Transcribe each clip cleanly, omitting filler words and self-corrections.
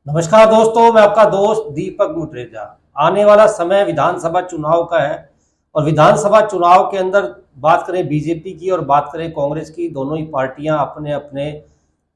नमस्कार दोस्तों, मैं आपका दोस्त दीपक मुट्रेजा। आने वाला समय विधानसभा चुनाव का है और विधानसभा चुनाव के अंदर बात करें बीजेपी की और बात करें कांग्रेस की, दोनों ही पार्टियां अपने अपने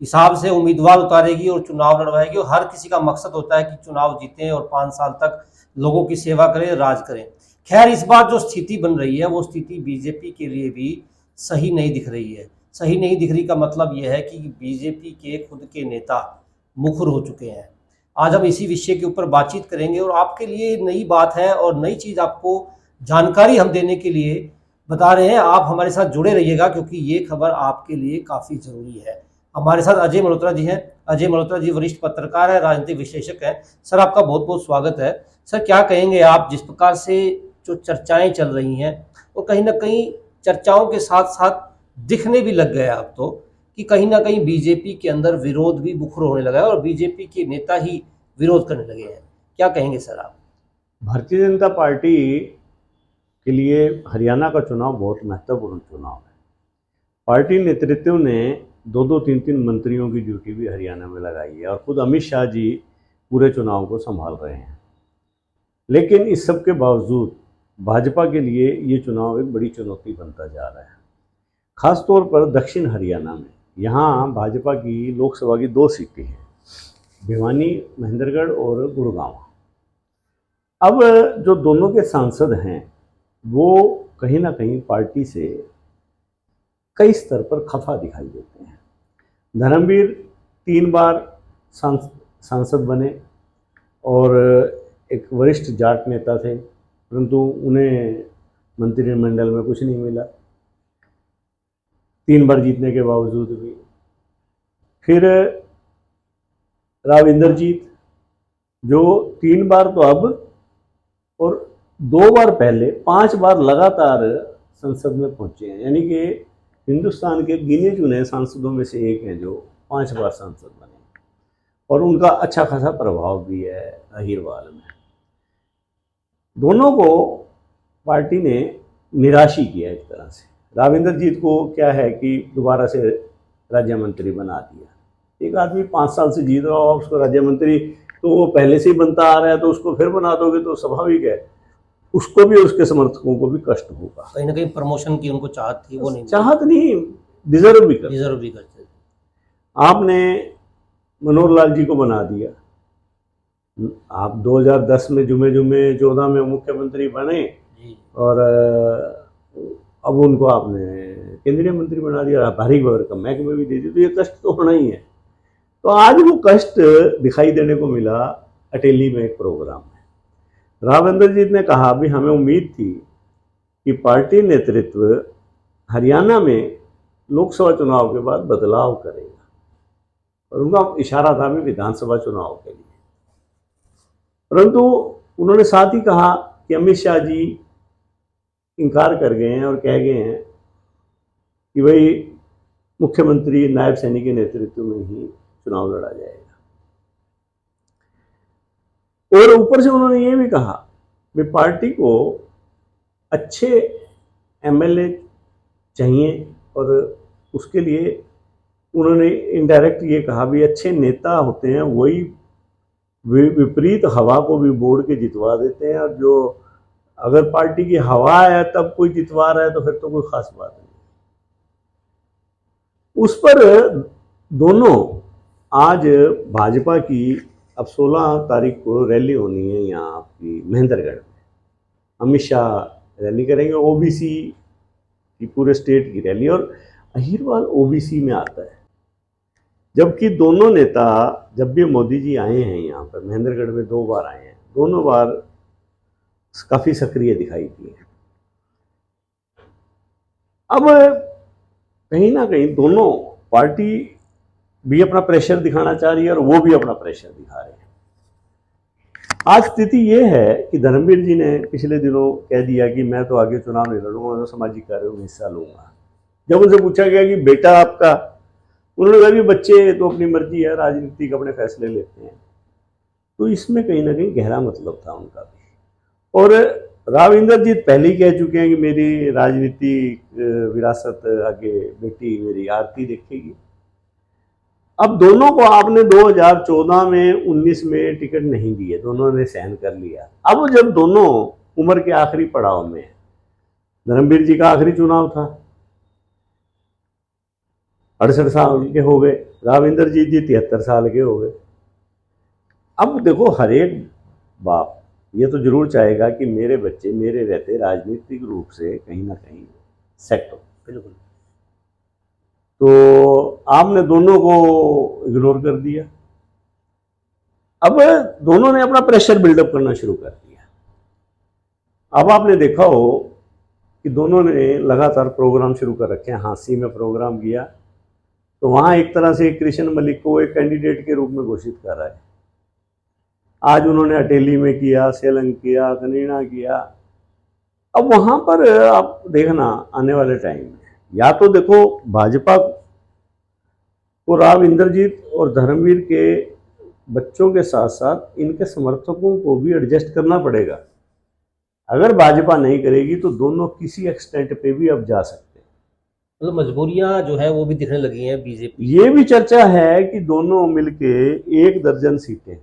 हिसाब से उम्मीदवार उतारेगी और चुनाव लड़वाएगी और हर किसी का मकसद होता है कि चुनाव जीतें और 5 साल तक लोगों की सेवा करें, राज करें। खैर, इस बार जो स्थिति बन रही है वो स्थिति बीजेपी के लिए भी सही नहीं दिख रही है। सही नहीं दिख रही का मतलब यह है कि बीजेपी के खुद के नेता मुखर हो चुके हैं। आज हम इसी विषय के ऊपर बातचीत करेंगे और आपके लिए नई बात है और नई चीज़ आपको जानकारी हम देने के लिए बता रहे हैं। आप हमारे साथ जुड़े रहिएगा क्योंकि ये खबर आपके लिए काफ़ी ज़रूरी है। हमारे साथ अजय मल्होत्रा जी हैं। अजय मल्होत्रा जी वरिष्ठ पत्रकार है, राजनीतिक विश्लेषक हैं। सर, आपका बहुत बहुत स्वागत है। सर, क्या कहेंगे आप जिस प्रकार से जो चर्चाएं चल रही हैं और कहीं ना कहीं चर्चाओं के साथ साथ दिखने भी लग गया अब तो कि कहीं ना कहीं बीजेपी के अंदर विरोध भी मुखर होने लगा है और बीजेपी के नेता ही विरोध करने लगे हैं। क्या कहेंगे सर आप? भारतीय जनता पार्टी के लिए हरियाणा का चुनाव बहुत महत्वपूर्ण चुनाव है। पार्टी नेतृत्व ने दो दो तीन तीन मंत्रियों की ड्यूटी भी हरियाणा में लगाई है और खुद अमित शाह जी पूरे चुनाव को संभाल रहे हैं। लेकिन इस सब के बावजूद भाजपा के लिए ये चुनाव एक बड़ी चुनौती बनता जा रहा है, खास तौर पर दक्षिण हरियाणा में। यहाँ भाजपा की लोकसभा की 2 सीटें हैं, भिवानी, महेंद्रगढ़ और गुड़गांव। अब जो दोनों के सांसद हैं वो कहीं ना कहीं पार्टी से कई स्तर पर खफा दिखाई देते हैं। धर्मवीर 3 बार सांसद बने और एक वरिष्ठ जाट नेता थे, परंतु उन्हें मंत्रिमंडल में कुछ नहीं मिला 3 बार जीतने के बावजूद भी। फिर राव इंद्रजीत जो 3 बार तो अब और 2 बार पहले 5 बार लगातार संसद में पहुंचे हैं, यानी कि हिंदुस्तान के गिने चुने सांसदों में से एक हैं जो 5 बार सांसद बने और उनका अच्छा खासा प्रभाव भी है अहिरवाल में। दोनों को पार्टी ने निराश ही किया एक तरह से। राविंदर जीत को क्या है कि दोबारा से राज्य मंत्री बना दिया। एक आदमी 5 साल से जीत रहा हो, उसको राज्य मंत्री तो वो पहले से ही बनता आ रहा है, तो उसको फिर बना दोगे तो स्वाभाविक है उसको भी उसके समर्थकों को भी कष्ट होगा। कहीं ना कहीं प्रमोशन की उनको चाहत थी, वो नहीं चाहत नहीं, डिजर्व भी करते। डिजर्व भी करते। आपने मनोहर लाल जी को बना दिया, आप 2010 में जुमे जुमे 14 में मुख्यमंत्री बने और अब उनको आपने केंद्रीय मंत्री बना दिया, भारी भरकम महकमे भी दे दी, तो ये कष्ट तो होना ही है। तो आज वो कष्ट दिखाई देने को मिला अटेली में एक प्रोग्राम में। राविंदर जीत ने कहा भी हमें उम्मीद थी कि पार्टी नेतृत्व हरियाणा में लोकसभा चुनाव के बाद बदलाव करेगा और उनका इशारा था भी विधानसभा चुनाव के लिए। परंतु उन्होंने साथ ही कहा कि अमित शाह जी इनकार कर गए हैं और कह गए हैं कि भाई मुख्यमंत्री नायब सैनी के नेतृत्व में ही चुनाव लड़ा जाएगा। और ऊपर से उन्होंने ये भी कहा कि पार्टी को अच्छे एमएलए चाहिए और उसके लिए उन्होंने इनडायरेक्ट ये कहा भी अच्छे नेता होते हैं वही विपरीत हवा को भी बोर्ड के जितवा देते हैं, और जो अगर पार्टी की हवा है तब कोई जितवा रहा है तो फिर तो कोई खास बात नहीं। उस पर दोनों आज भाजपा की अब 16 तारीख को रैली होनी है यहाँ आपकी महेंद्रगढ़ में। अमित शाह रैली करेंगे, ओबीसी की पूरे स्टेट की रैली, और अहिरवाल ओबीसी में आता है। जबकि दोनों नेता जब भी मोदी जी आए हैं यहाँ पर महेंद्रगढ़ में 2 बार आए हैं, दोनों बार काफी सक्रिय दिखाई दिए। अब कहीं ना कहीं दोनों पार्टी भी अपना प्रेशर दिखाना चाह रही है और वो भी अपना प्रेशर दिखा रहे हैं। आज स्थिति ये है कि धर्मवीर जी ने पिछले दिनों कह दिया कि मैं तो आगे चुनाव नहीं लड़ूंगा, मैं तो सामाजिक कार्यों में हिस्सा लूंगा। जब उनसे पूछा गया कि बेटा आपका, उन्होंने कहा कि बच्चे तो अपनी मर्जी है, राजनीतिक अपने फैसले लेते हैं। तो इसमें कहीं ना कहीं गहरा मतलब था उनका भी। और राव इंद्रजीत पहले ही कह चुके हैं कि मेरी राजनीतिक विरासत आगे बेटी मेरी आरती देखेगी। अब दोनों को आपने 2014 में 19 में टिकट नहीं दिए, दोनों ने सहन कर लिया। अब जब दोनों उम्र के आखिरी पड़ाव में, धर्मवीर जी का आखिरी चुनाव था, 68 साल के हो गए, राव इंद्रजीत जी 73 साल के हो गए। अब देखो, हर एक बाप ये तो जरूर चाहेगा कि मेरे बच्चे मेरे रहते राजनीतिक रूप से कहीं ना कहीं सेट हो। बिल्कुल। तो आपने दोनों को इग्नोर कर दिया। अब दोनों ने अपना प्रेशर बिल्डअप करना शुरू कर दिया। अब आपने देखा हो कि दोनों ने लगातार प्रोग्राम शुरू कर रखे हैं। हाँसी में प्रोग्राम किया तो वहां एक तरह से कृष्ण मलिक को एक कैंडिडेट के रूप में घोषित कर रहा है। आज उन्होंने अटेली में किया, सेलंग किया, कनीना किया। अब वहां पर आप देखना आने वाले टाइम में, या तो देखो भाजपा को राव इंद्रजीत और धर्मवीर के बच्चों के साथ साथ इनके समर्थकों को भी एडजस्ट करना पड़ेगा। अगर भाजपा नहीं करेगी तो दोनों किसी एक्सटेंट पे भी अब जा सकते हैं। मतलब मजबूरियां जो है वो भी दिखने लगी हैं बीजेपी। ये भी चर्चा है कि दोनों मिलके 1 दर्जन सीटें,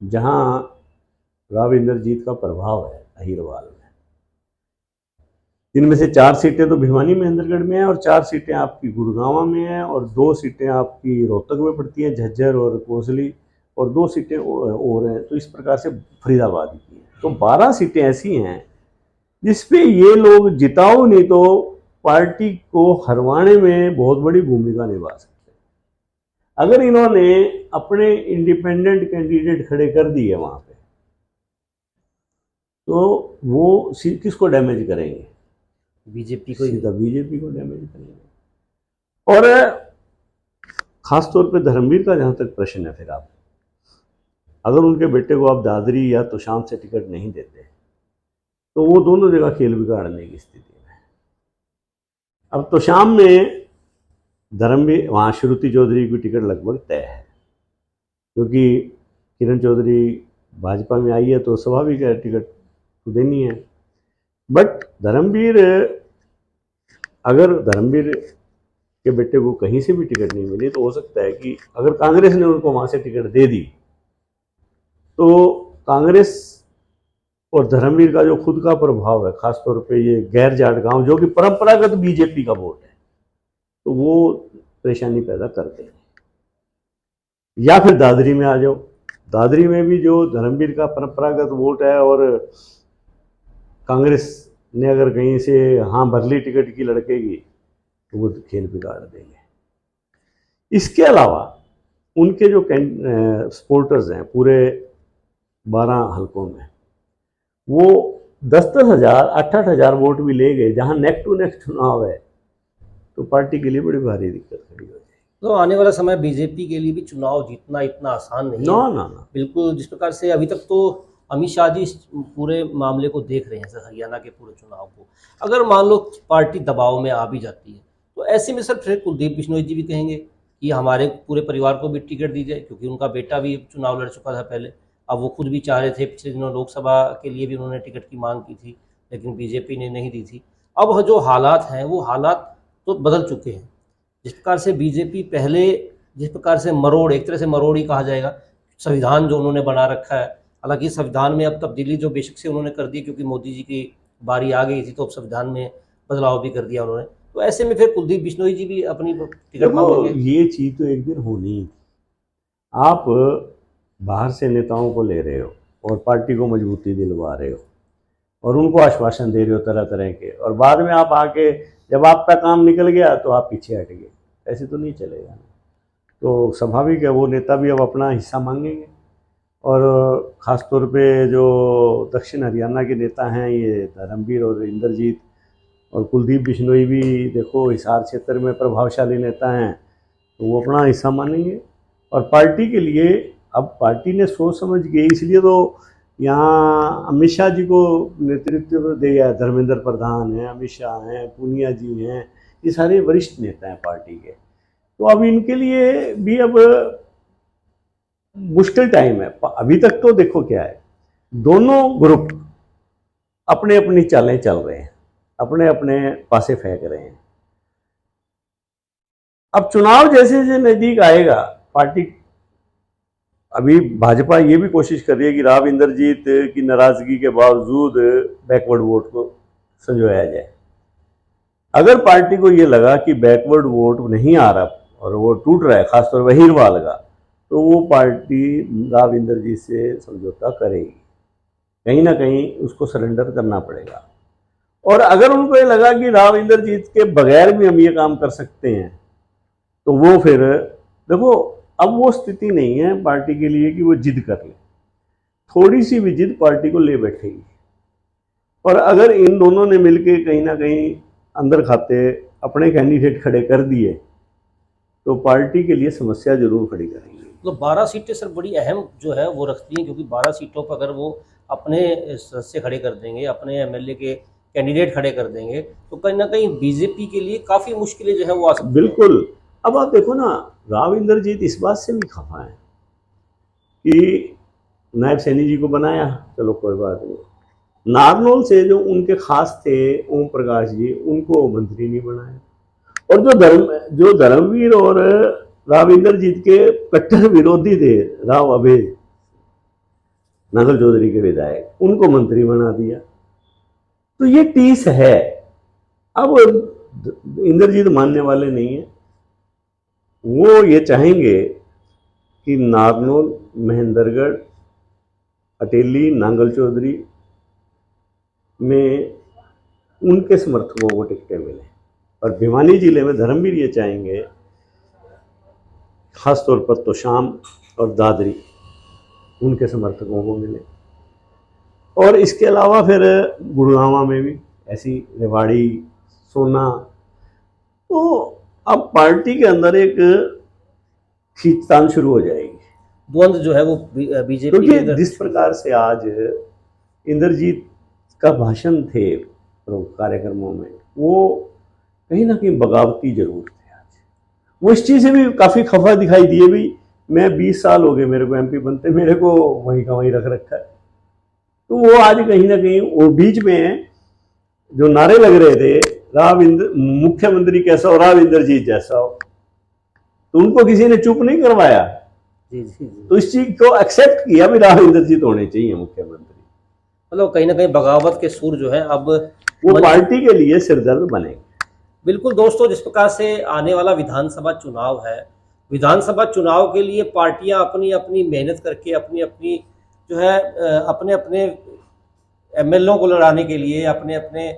जहां राव इंद्रजीत का प्रभाव है अहिरवाल में, जिनमें से 4 सीटें तो भिवानी महेंद्रगढ़ में है और 4 सीटें आपकी गुड़गांव में है और 2 सीटें आपकी रोहतक में पड़ती हैं, झज्जर और कोसली, और 2 सीटें और हैं। तो इस प्रकार से फरीदाबाद की है। तो 12 सीटें ऐसी हैं जिसपे ये लोग जिताओ नहीं तो पार्टी को हरवाने में बहुत बड़ी भूमिका निभा सकते हैं। अगर इन्होंने अपने इंडिपेंडेंट कैंडिडेट खड़े कर दिए वहां पे, तो वो किसको डैमेज करेंगे? बीजेपी को ही। सीधा बीजेपी को डैमेज करेंगे। और खासतौर पे धर्मवीर का जहां तक प्रश्न है, फिर आप अगर उनके बेटे को आप दादरी या तोशाम से टिकट नहीं देते तो वो दोनों जगह खेल बिगाड़ने की स्थिति में है। अब तोशाम में धर्मवीर, वहाँ श्रुति चौधरी की टिकट लगभग तय है, क्योंकि किरण चौधरी भाजपा में आई है तो स्वाभाविक है टिकट तो देनी है। बट धर्मवीर, अगर धर्मवीर के बेटे को कहीं से भी टिकट नहीं मिली तो हो सकता है कि अगर कांग्रेस ने उनको वहाँ से टिकट दे दी तो कांग्रेस और धर्मवीर का जो खुद का प्रभाव है, खासतौर पे ये गैर जाट गांव जो कि परंपरागत बीजेपी का वोट है, तो वो परेशानी पैदा करते हैं। या फिर दादरी में आ जाओ, दादरी में भी जो धर्मवीर का परंपरागत वोट है और कांग्रेस ने अगर कहीं से हाँ भरली टिकट की लड़केगी तो वो खेल बिगाड़ देंगे। इसके अलावा उनके जो सपोर्टर्स हैं पूरे 12 हलकों में, वो 10-10 हज़ार 8-8 हज़ार वोट भी ले गए, जहां नेक टू नेक चुनाव है, तो पार्टी के लिए बड़ी भारी दिक्कत खड़ी हो जाएगी। तो आने वाला समय बीजेपी के लिए भी चुनाव जीतना इतना आसान नहीं है। ना। बिल्कुल, जिस प्रकार से अभी तक तो अमित शाह जी इस पूरे मामले को देख रहे हैं, सर, हरियाणा के पूरे चुनाव को। अगर मान लो पार्टी दबाव में आ भी जाती है तो ऐसे में सर फिर कुलदीप बिश्नोई जी भी कहेंगे कि हमारे पूरे परिवार को भी टिकट दी जाए, क्योंकि उनका बेटा भी चुनाव लड़ चुका था पहले। अब वो खुद भी चाह रहे थे, पिछले दिनों लोकसभा के लिए भी उन्होंने टिकट की मांग की थी, लेकिन बीजेपी ने नहीं दी थी। अब जो हालात हैं वो हालात तो बदल चुके हैं। जिस प्रकार से बीजेपी पहले, जिस प्रकार से मरोड़, एक तरह से मरोड़ ही कहा जाएगा, संविधान जो उन्होंने बना रखा है, हालांकि संविधान में अब तब्दीली जो बेशक से उन्होंने कर दी क्योंकि मोदी जी की बारी आ गई थी, तो अब संविधान में बदलाव भी कर दिया उन्होंने। तो ऐसे में फिर कुलदीप बिश्नोई जी भी अपनी टिकट मांगेंगे। ये चीज तो एक दिन होनी ही थी। आप बाहर से नेताओं को ले रहे हो और पार्टी को मजबूती दिलवा रहे हो और उनको आश्वासन दे रहे हो तरह तरह के, और बाद में आप आके जब आपका काम निकल गया तो आप पीछे हट गए, ऐसे तो नहीं चलेगा। तो स्वाभाविक है वो नेता भी अब अपना हिस्सा मांगेंगे। और ख़ास तौर पे जो दक्षिण हरियाणा के नेता हैं, ये धर्मवीर और इंद्रजीत और कुलदीप बिश्नोई भी, देखो हिसार क्षेत्र में प्रभावशाली नेता हैं, तो वो अपना हिस्सा मानेंगे। और पार्टी के लिए अब पार्टी ने सोच समझ के, इसलिए तो यहाँ अमित शाह जी को नेतृत्व दिया है। धर्मेंद्र प्रधान हैं, अमित शाह हैं, पूनिया जी हैं, ये सारे वरिष्ठ नेता हैं पार्टी के। तो अब इनके लिए भी अब मुश्किल टाइम है। अभी तक तो देखो क्या है, दोनों ग्रुप अपने अपनी चालें चल रहे हैं, अपने अपने पासे फेंक रहे हैं। अब चुनाव जैसे जैसे नजदीक आएगा, पार्टी अभी भाजपा ये भी कोशिश कर रही है कि राव इंद्रजीत की नाराजगी के बावजूद बैकवर्ड वोट को संजोया जाए। अगर पार्टी को ये लगा कि बैकवर्ड वोट नहीं आ रहा और वो टूट रहा है, खासतौर पर हीरवाल का, तो वो पार्टी राव इंद्रजीत से समझौता करेगी, कहीं ना कहीं उसको सरेंडर करना पड़ेगा। और अगर उनको ये लगा कि राव इंद्रजीत के बगैर भी हम ये काम कर सकते हैं, तो वो फिर देखो, अब वो स्थिति नहीं है पार्टी के लिए कि वो जिद कर ले। थोड़ी सी भी जिद पार्टी को ले बैठेगी। और अगर इन दोनों ने मिलकर कहीं ना कहीं अंदर खाते अपने कैंडिडेट खड़े कर दिए, तो पार्टी के लिए समस्या जरूर खड़ी करेंगे। तो 12 सीटें सर बड़ी अहम जो है वो रखती हैं, क्योंकि 12 सीटों पर अगर वो अपने सदस्य खड़े कर देंगे, अपने एमएलए के कैंडिडेट खड़े कर देंगे, तो कहीं ना कहीं बीजेपी के लिए काफ़ी मुश्किलें जो है वो आ सकती हैं। बिल्कुल। अब आप देखो ना, राव इंद्रजीत इस बात से भी खफा है कि नायब सैनी जी को बनाया, चलो कोई बात नहीं, नारनौल से जो उनके खास थे ओम प्रकाश जी, उनको मंत्री नहीं बनाया। और जो धर्मवीर और राव इंद्रजीत के कट्टर विरोधी थे, राव अभय नांगल चौधरी के विधायक, उनको मंत्री बना दिया। तो ये टीस है। अब इंद्रजीत मानने वाले नहीं है, वो ये चाहेंगे कि नारनौल, महेंद्रगढ़, अटेली, नांगल चौधरी में उनके समर्थकों को टिकटें मिले। और भिवानी जिले में धर्मवीर ये चाहेंगे खासतौर पर तो शाम और दादरी उनके समर्थकों को मिले। और इसके अलावा फिर गुड़गांव में भी ऐसी, रेवाड़ी, सोना। तो अब पार्टी के अंदर एक खींचतान शुरू हो जाएगी, द्वंद्व जो है वो बीजेपी के क्योंकि अंदर। जिस प्रकार से आज इंद्रजीत का भाषण थे कार्यक्रमों में, वो कहीं ना कहीं बगावती जरूर थे। आज वो इस चीज़ से भी काफ़ी खफा दिखाई दिए भी, मैं 20 साल हो गए मेरे को एमपी बनते, मेरे को वहीं का वहीं रख रखा है। तो वो आज कहीं ना कहीं वो बीच में जो नारे लग रहे थे, मुख्यमंत्री कैसा हो, राव इंद्रजीत जैसा हो, तो उनको किसी ने चुप नहीं करवाया। जी जी जी। तो इस चीज को एक्सेप्ट किया भी राव इंद्रजीत होने चाहिए मुख्यमंत्री। मतलब कहीं ना कहीं बगावत के सुर जो है अब वो पार्टी के लिए सिरदर्द बनेंगे। बिल्कुल दोस्तों, जिस प्रकार से आने वाला विधानसभा चुनाव है, विधानसभा चुनाव के लिए पार्टियां अपनी अपनी मेहनत करके अपनी अपनी जो है अपने अपने एमएलओ को लड़ाने के लिए, अपने अपने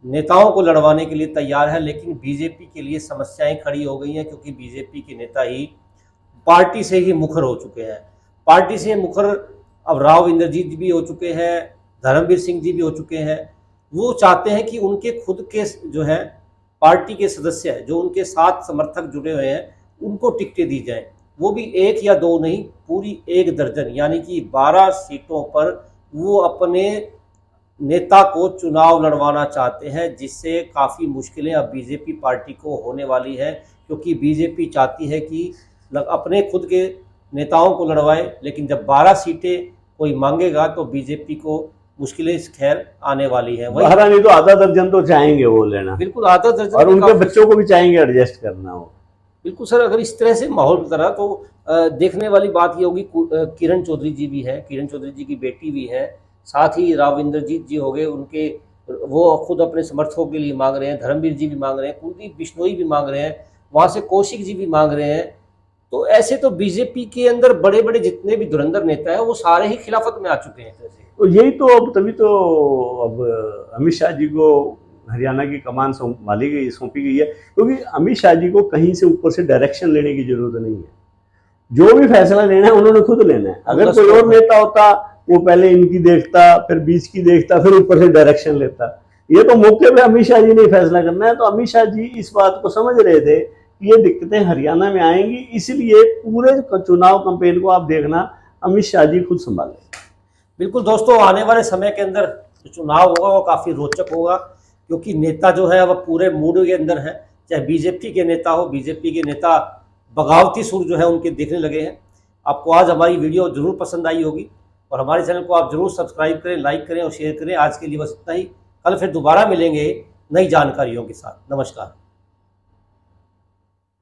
नेताओं को लड़वाने के लिए तैयार है। लेकिन बीजेपी के लिए समस्याएं खड़ी हो गई हैं, क्योंकि बीजेपी के नेता ही पार्टी से ही मुखर हो चुके हैं। पार्टी से मुखर अब राव इंद्रजीत भी हो चुके हैं, धर्मवीर सिंह जी भी हो चुके हैं। वो चाहते हैं कि उनके खुद के जो है पार्टी के सदस्य हैं, जो उनके साथ समर्थक जुड़े हुए हैं, उनको टिकटें दी जाएं। वो भी 1 या 2 नहीं, पूरी 1 दर्जन, यानी कि 12 सीटों पर वो अपने नेता को चुनाव लड़वाना चाहते हैं, जिससे काफ़ी मुश्किलें अब बीजेपी पार्टी को होने वाली है। क्योंकि बीजेपी चाहती है कि अपने खुद के नेताओं को लड़वाए, लेकिन जब 12 सीटें कोई मांगेगा तो बीजेपी को मुश्किलें खैर आने वाली है। वही 12 नहीं तो आधा दर्जन तो चाहेंगे वो लेना, बिल्कुल आधा दर्जन, और उनके बच्चों को भी चाहेंगे एडजस्ट करना हो। बिल्कुल सर, अगर इस तरह से माहौल बन रहा तो देखने वाली बात ये होगी। किरण चौधरी जी भी है, किरण चौधरी जी की बेटी भी है, साथ ही राव इंद्रजीत जी हो गए, उनके वो खुद अपने समर्थकों के लिए मांग रहे हैं, धर्मवीर जी भी मांग रहे हैं, कुलदीप बिश्नोई भी मांग रहे हैं, वहाँ से कौशिक जी भी मांग रहे हैं। तो ऐसे तो बीजेपी के अंदर बड़े बड़े जितने भी धुरंधर नेता है वो सारे ही खिलाफत में आ चुके हैं। तो यही तो अब तभी तो अब अमित शाह जी को हरियाणा की कमान सौंपी गई है, क्योंकि अमित शाह जी को कहीं से ऊपर से डायरेक्शन लेने की जरूरत नहीं है। जो भी फैसला लेना है उन्होंने खुद लेना है। अगर कोई और नेता होता, वो पहले इनकी देखता, फिर बीच की देखता, फिर ऊपर से डायरेक्शन लेता। ये तो मौके पे अमित शाह जी ने फैसला करना है। तो अमित शाह जी इस बात को समझ रहे थे कि ये दिक्कतें हरियाणा में आएंगी, इसलिए पूरे चुनाव कैंपेन को आप देखना अमित शाह जी खुद संभालें। बिल्कुल दोस्तों, आने वाले समय के अंदर जो चुनाव होगा वो काफ़ी रोचक होगा, क्योंकि नेता जो है वह पूरे मूड के अंदर है। चाहे बीजेपी के नेता हो, बीजेपी के नेता बगावती सुर जो है उनके देखने लगे हैं। आपको आज हमारी वीडियो जरूर पसंद आई होगी, और हमारे चैनल को आप जरूर सब्सक्राइब करें, लाइक करें और शेयर करें। आज के लिए बस इतना ही। कल फिर दोबारा मिलेंगे नई जानकारियों के साथ। नमस्कार।